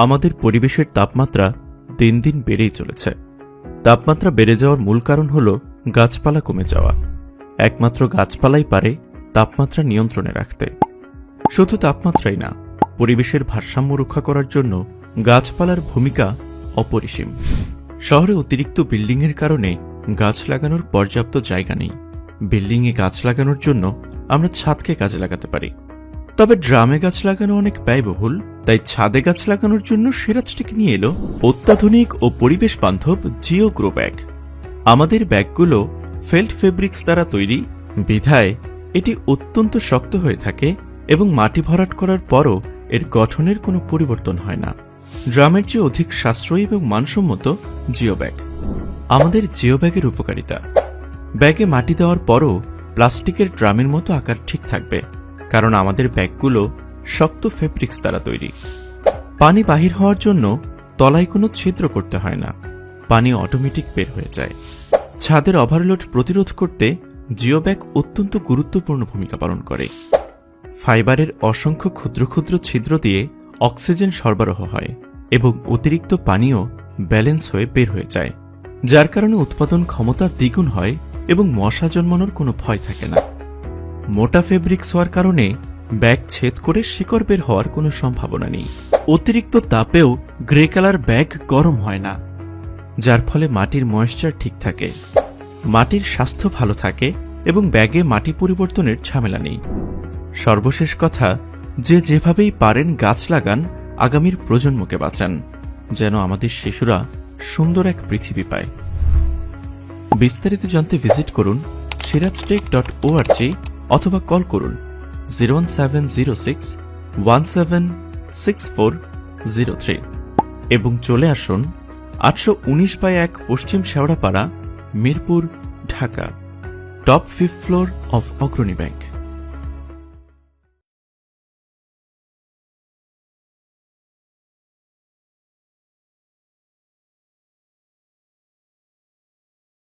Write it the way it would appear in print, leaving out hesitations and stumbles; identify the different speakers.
Speaker 1: আমাদের পরিবেশের তাপমাত্রা দিন দিন বেড়েই চলেছে। তাপমাত্রা বেড়ে যাওয়ার মূল কারণ হল গাছপালা কমে যাওয়া। একমাত্র গাছপালাই পারে তাপমাত্রা নিয়ন্ত্রণে রাখতে। শুধু তাপমাত্রাই না, পরিবেশের ভারসাম্য রক্ষা করার জন্য গাছপালার ভূমিকা অপরিসীম। শহরে অতিরিক্ত বিল্ডিংয়ের কারণে গাছ লাগানোর পর্যাপ্ত জায়গা নেই। বিল্ডিংয়ে গাছ লাগানোর জন্য আমরা ছাদকে কাজে লাগাতে পারি, তবে ড্রামে গাছ লাগানো অনেক ব্যয়বহুল। তাই ছাদে গাছ লাগানোর জন্য সিরাজটেক নিয়ে এলো অত্যাধুনিক ও পরিবেশ বান্ধব জিও গ্রো ব্যাগ। আমাদের ব্যাগগুলো ফেল্ট ফেব্রিক্স দ্বারা তৈরি বিধায় এটি অত্যন্ত শক্ত হয়ে থাকে এবং মাটি ভরাট করার পরও এর গঠনের কোনো পরিবর্তন হয় না। ড্রামের চেয়ে অধিক সাশ্রয়ী এবং মানসম্মত জিও ব্যাগ। আমাদের জিও ব্যাগের উপকারিতা: ব্যাগে মাটি দেওয়ার পরও প্লাস্টিকের ড্রামের মতো আকার ঠিক থাকবে, কারণ আমাদের ব্যাগগুলো শক্ত ফেব্রিক্স দ্বারা তৈরি। পানি বাহির হওয়ার জন্য তলায় কোনো ছিদ্র করতে হয় না, পানি অটোমেটিক বের হয়ে যায়। ছাদের ওভারলোড প্রতিরোধ করতে জিও ব্যাগ অত্যন্ত গুরুত্বপূর্ণ ভূমিকা পালন করে। ফাইবারের অসংখ্য ক্ষুদ্র ক্ষুদ্র ছিদ্র দিয়ে অক্সিজেন সরবরাহ হয় এবং অতিরিক্ত পানিও ব্যালেন্স হয়ে বের হয়ে যায়, যার কারণে উৎপাদন ক্ষমতা দ্বিগুণ হয় এবং মশা জন্মানোর কোনো ভয় থাকে না। মোটা ফেব্রিক্স হওয়ার কারণে ব্যাগ ছেদ করে শিকড় বের হওয়ার কোনো সম্ভাবনা নেই। অতিরিক্ত তাপেও গ্রে কালার ব্যাগ গরম হয় না, যার ফলে মাটির ময়েশ্চার ঠিক থাকে, মাটির স্বাস্থ্য ভালো থাকে এবং ব্যাগে মাটি পরিবর্তনের ঝামেলা নেই। সর্বশেষ কথা, যে যেভাবেই পারেন গাছ লাগান, আগামীর প্রজন্মকে বাঁচান, যেন আমাদের শিশুরা সুন্দর এক পৃথিবী পায়। বিস্তারিত জানতে ভিজিট করুন siraztech.org অথবা কল করুন 01706 176403 এবং চলে আসুন 819/1 পশ্চিম Shewrapara, Mirpur, Dhaka, top 5th floor of অগ্রণী ব্যাংক।